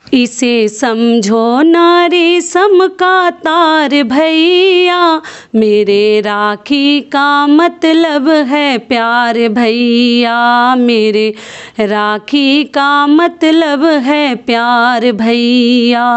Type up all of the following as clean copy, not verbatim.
इसे समझो ना रेशम का तार भैया, मेरे राखी का मतलब है प्यार भैया, मेरे राखी का मतलब है प्यार भैया।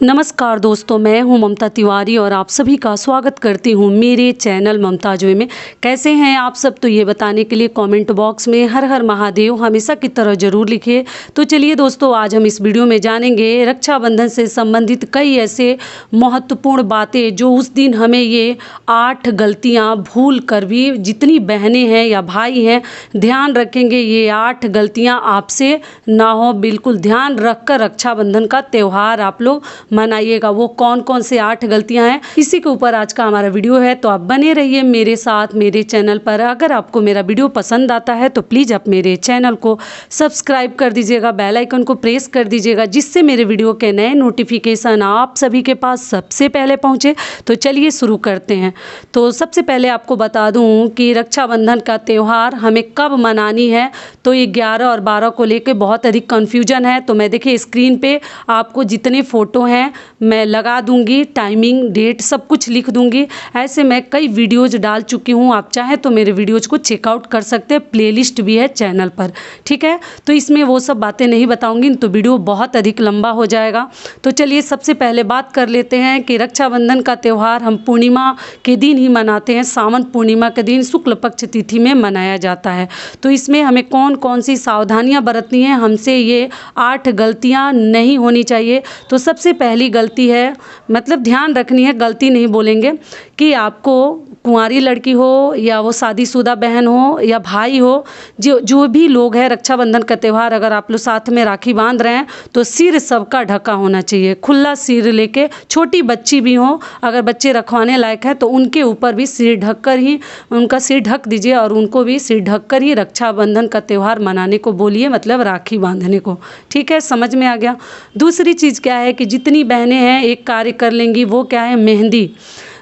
नमस्कार दोस्तों, मैं हूं ममता तिवारी और आप सभी का स्वागत करती हूं मेरे चैनल ममताजोय में। कैसे हैं आप सब, तो ये बताने के लिए कमेंट बॉक्स में हर हर महादेव हमेशा की तरह ज़रूर लिखिए। तो चलिए दोस्तों, आज हम इस वीडियो में जानेंगे रक्षाबंधन से संबंधित कई ऐसे महत्वपूर्ण बातें जो उस दिन हमें ये 8 गलतियाँ भूल कर भी, जितनी बहनें हैं या भाई हैं, ध्यान रखेंगे ये 8 गलतियाँ आपसे ना हो। बिल्कुल ध्यान रखकर रक्षाबंधन का त्यौहार आप लोग मनाइएगा। वो कौन कौन से 8 गलतियां हैं, इसी के ऊपर आज का हमारा वीडियो है। तो आप बने रहिए मेरे साथ मेरे चैनल पर। अगर आपको मेरा वीडियो पसंद आता है तो प्लीज़ आप मेरे चैनल को सब्सक्राइब कर दीजिएगा, बेल आइकन को प्रेस कर दीजिएगा, जिससे मेरे वीडियो के नए नोटिफिकेशन आप सभी के पास सबसे पहले पहुँचे। तो चलिए शुरू करते हैं। तो सबसे पहले आपको बता दूँ कि रक्षाबंधन का त्यौहार हमें कब मनानी है। तो ये 11 और 12 को लेकर बहुत अधिक कन्फ्यूजन है। तो मैं देखिए स्क्रीन पे आपको जितने फ़ोटो हैं मैं लगा दूंगी, टाइमिंग डेट सब कुछ लिख दूंगी। ऐसे मैं कई वीडियोज़ डाल चुकी हूँ, आप चाहें तो मेरे वीडियोज़ को चेकआउट कर सकते हैं, प्लेलिस्ट भी है चैनल पर, ठीक है। तो इसमें वो सब बातें नहीं बताऊंगी तो वीडियो बहुत अधिक लंबा हो जाएगा। तो चलिए सबसे पहले बात कर लेते हैं कि रक्षाबंधन का त्यौहार हम पूर्णिमा के दिन ही मनाते हैं। सावन पूर्णिमा के दिन शुक्ल पक्ष तिथि में मनाया जाता है। तो इसमें हमें कौन कौन सी सावधानियाँ बरतनी हैं, हमसे ये 8 गलतियाँ नहीं होनी चाहिए। तो सबसे पहली गलती है, मतलब ध्यान रखनी है, गलती नहीं बोलेंगे, कि आपको कुंवारी लड़की हो या वो शादीशुदा बहन हो या भाई हो, जो भी लोग हैं, रक्षाबंधन का त्यौहार अगर आप लोग साथ में राखी बांध रहे हैं तो सिर सबका ढका होना चाहिए, खुला सिर लेके। छोटी बच्ची भी हो, अगर बच्चे रखवाने लायक है तो उनके ऊपर भी सिर ढककर ही, उनका सिर ढक दीजिए और उनको भी सिर ढककर ही रक्षाबंधन का त्यौहार मनाने को बोलिए, मतलब राखी बांधने को, ठीक है। समझ में आ गया। दूसरी चीज़ क्या है कि जितनी बहनें हैं एक कार्य कर लेंगी, वो क्या है, मेहंदी।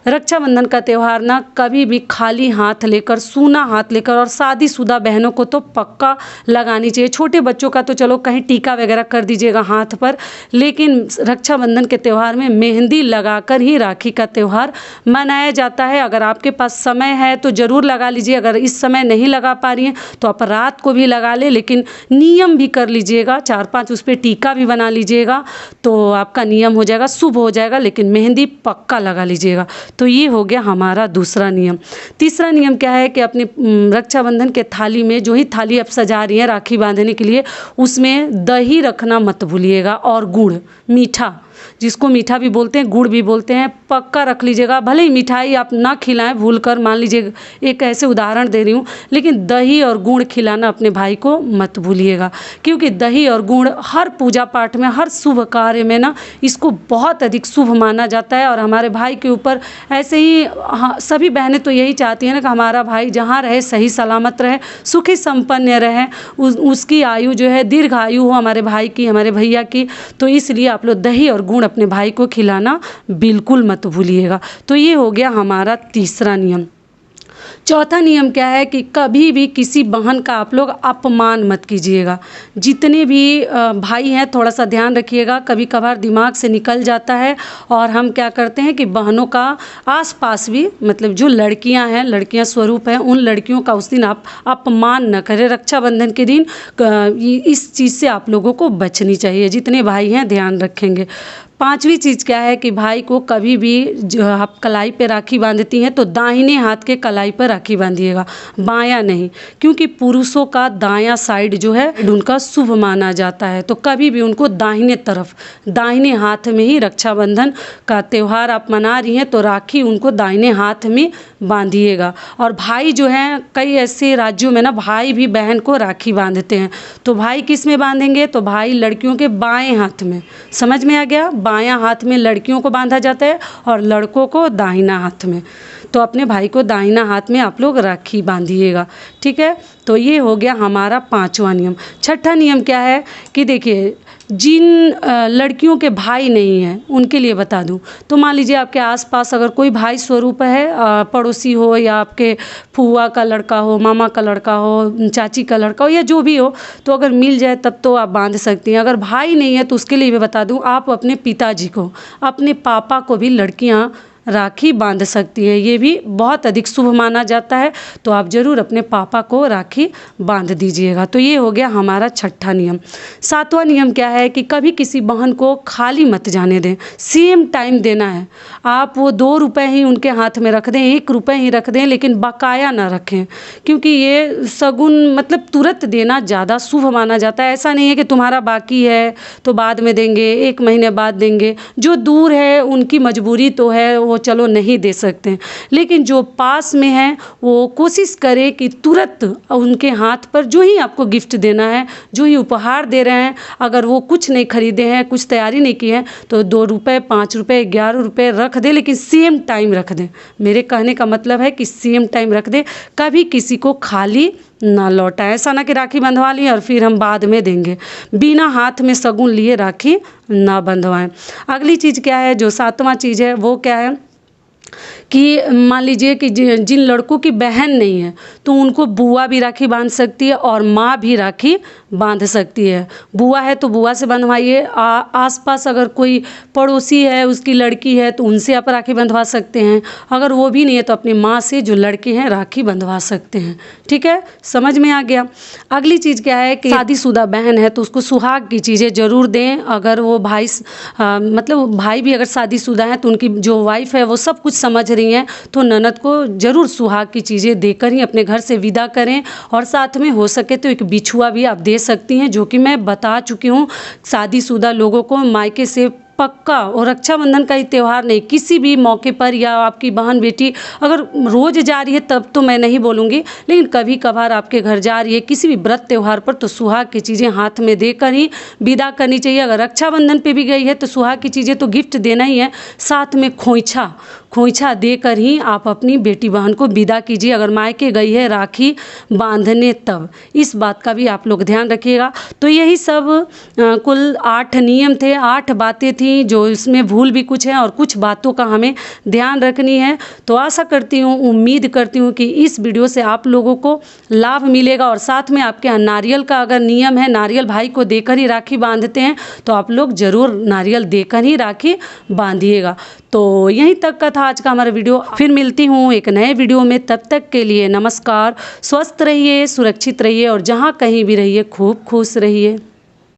रक्षाबंधन का त्यौहार ना कभी भी खाली हाथ लेकर, सूना हाथ लेकर, और शादीशुदा बहनों को तो पक्का लगानी चाहिए। छोटे बच्चों का तो चलो कहीं टीका वगैरह कर दीजिएगा हाथ पर, लेकिन रक्षाबंधन के त्यौहार में मेहंदी लगाकर ही राखी का त्यौहार मनाया जाता है। अगर आपके पास समय है तो ज़रूर लगा लीजिए, अगर इस समय नहीं लगा पा रही हैं तो आप रात को भी लगा ले, लेकिन नियम भी कर लीजिएगा, 4-5 उस पर टीका भी बना लीजिएगा तो आपका नियम हो जाएगा, शुभ हो जाएगा, लेकिन मेहंदी पक्का लगा लीजिएगा। तो ये हो गया हमारा दूसरा नियम। तीसरा नियम क्या है कि अपने रक्षाबंधन के थाली में, जो ही थाली आप सजा रही हैं राखी बांधने के लिए, उसमें दही रखना मत भूलिएगा, और गुड़, मीठा, जिसको मीठा भी बोलते हैं गुड़ भी बोलते हैं, पक्का रख लीजिएगा। भले ही मिठाई आप ना खिलाएं भूल कर, मान लीजिए एक ऐसे उदाहरण दे रही हूँ, लेकिन दही और गुड़ खिलाना अपने भाई को मत भूलिएगा, क्योंकि दही और गुड़ हर पूजा पाठ में, हर शुभ कार्य में ना इसको बहुत अधिक शुभ माना जाता है। और हमारे भाई के ऊपर ऐसे ही, हाँ, सभी बहनें तो यही चाहती हैं ना कि हमारा भाई जहाँ रहे सही सलामत रहे, सुखी संपन्न रहे, उसकी आयु जो है दीर्घ आयु हो, हमारे भाई की, हमारे भैया की। तो इसलिए आप लोग दही और गुड़ अपने भाई को खिलाना बिल्कुल मत भूलिएगा। तो ये हो गया हमारा तीसरा नियम। चौथा नियम क्या है कि कभी भी किसी बहन का आप लोग अपमान मत कीजिएगा। जितने भी भाई हैं थोड़ा सा ध्यान रखिएगा, कभी कभार दिमाग से निकल जाता है और हम क्या करते हैं कि बहनों का आसपास भी, मतलब जो लड़कियां हैं, लड़कियां स्वरूप हैं, उन लड़कियों का उस दिन आप अपमान न करें। रक्षाबंधन के दिन इस चीज़ से आप लोगों को बचनी चाहिए। जितने भाई हैं ध्यान रखेंगे। पांचवी चीज़ क्या है कि भाई को कभी भी, जो आप कलाई पे राखी बांधती हैं तो दाहिने हाथ के कलाई पर राखी बांधिएगा, बायां नहीं, क्योंकि पुरुषों का दायां साइड जो है उनका शुभ माना जाता है। तो कभी भी उनको दाहिने तरफ, दाहिने हाथ में ही रक्षाबंधन का त्यौहार आप मना रही हैं तो राखी उनको दाहिने हाथ में बांधिएगा। और भाई जो हैं, कई ऐसे राज्यों में ना भाई भी बहन को राखी बांधते हैं, तो भाई किस में बांधेंगे, तो भाई लड़कियों के बाएं हाथ में। समझ में आ गया, बायां हाथ में लड़कियों को बांधा जाता है और लड़कों को दाहिना हाथ में। तो अपने भाई को दाहिना हाथ में आप लोग राखी बांधिएगा, ठीक है। तो ये हो गया हमारा पांचवा नियम। छठा नियम क्या है कि देखिए, जिन लड़कियों के भाई नहीं हैं उनके लिए बता दूं तो मान लीजिए आपके आसपास अगर कोई भाई स्वरूप है, पड़ोसी हो या आपके फूआ का लड़का हो, मामा का लड़का हो, चाची का लड़का हो या जो भी हो, तो अगर मिल जाए तब तो आप बांध सकती हैं। अगर भाई नहीं है तो उसके लिए भी बता दूं, आप अपने पिताजी को, अपने पापा को भी लड़कियां राखी बांध सकती है। ये भी बहुत अधिक शुभ माना जाता है, तो आप ज़रूर अपने पापा को राखी बांध दीजिएगा। तो ये हो गया हमारा छठा नियम। सातवां नियम क्या है कि कभी किसी बहन को खाली मत जाने दें, सेम टाइम देना है। आप वो 2 रुपए ही उनके हाथ में रख दें, 1 रुपए ही रख दें, लेकिन बकाया ना रखें, क्योंकि ये शगुन मतलब तुरंत देना ज़्यादा शुभ माना जाता है। ऐसा नहीं है कि तुम्हारा बाकी है तो बाद में देंगे, 1 महीने बाद देंगे। जो दूर है उनकी मजबूरी तो है, वो चलो नहीं दे सकते हैं, लेकिन जो पास में है वो कोशिश करे कि तुरंत उनके हाथ पर जो ही आपको गिफ्ट देना है, जो ही उपहार दे रहे हैं, अगर वो कुछ नहीं खरीदे हैं, कुछ तैयारी नहीं की है, तो 2 रुपये, 5 रुपये, 11 रुपये रख दे, लेकिन सेम टाइम रख दें। मेरे कहने का मतलब है कि सेम टाइम रख दें, कभी किसी को खाली ना लौटाए। ऐसा ना कि राखी बंधवा ली और फिर हम बाद में देंगे, बिना हाथ में शगुन लिए राखी ना बंधवाएं। अगली चीज़ क्या है, जो 7वां चीज़ है वो क्या है कि मान लीजिए कि जिन लड़कों की बहन नहीं है तो उनको बुआ भी राखी बांध सकती है और माँ भी राखी बांध सकती है। बुआ है तो बुआ से बंधवाइए, आसपास अगर कोई पड़ोसी है उसकी लड़की है तो उनसे आप राखी बंधवा सकते हैं। अगर वो भी नहीं है तो अपनी माँ से जो लड़के हैं राखी बंधवा सकते हैं। ठीक है, समझ में आ गया। अगली चीज़ क्या है कि शादीशुदा बहन है तो उसको सुहाग की चीज़ें ज़रूर दें। अगर वो भाई मतलब भाई भी अगर शादीशुदा हैं तो उनकी जो वाइफ है वो सब कुछ समझ रही हैं, तो ननद को ज़रूर सुहाग की चीज़ें देकर ही अपने घर से विदा करें। और साथ में हो सके तो एक बिछुआ भी आप दे सकती हैं, जो कि मैं बता चुकी हूँ। शादीशुदा लोगों को मायके से पक्का, और रक्षाबंधन का ही त्यौहार नहीं, किसी भी मौके पर या आपकी बहन बेटी अगर रोज़ जा रही है तब तो मैं नहीं बोलूँगी, लेकिन कभी कभार आपके घर जा रही है किसी भी व्रत त्यौहार पर, तो सुहाग की चीज़ें हाथ में देकर ही विदा करनी चाहिए। अगर रक्षाबंधन पे भी गई है तो सुहाग की चीज़ें तो गिफ्ट देना ही है, साथ में खोइछा देकर ही आप अपनी बेटी बहन को विदा कीजिए। अगर मायके गई है राखी बांधने तब, इस बात का भी आप लोग ध्यान रखिएगा। तो यही सब कुल 8 नियम थे, 8 बातें थी, जो इसमें भूल भी कुछ है और कुछ बातों का हमें ध्यान रखनी है। तो आशा करती हूँ, उम्मीद करती हूँ कि इस वीडियो से आप लोगों को लाभ मिलेगा। और साथ में आपके यहाँ नारियल का अगर नियम है, नारियल भाई को देकर ही राखी बांधते हैं, तो आप लोग ज़रूर नारियल देकर ही राखी बांधिएगा। तो यहीं तक का था आज का हमारा वीडियो। फिर मिलती हूँ एक नए वीडियो में, तब तक के लिए नमस्कार। स्वस्थ रहिए, सुरक्षित रहिए और जहाँ कहीं भी रहिए खूब खुश रहिए।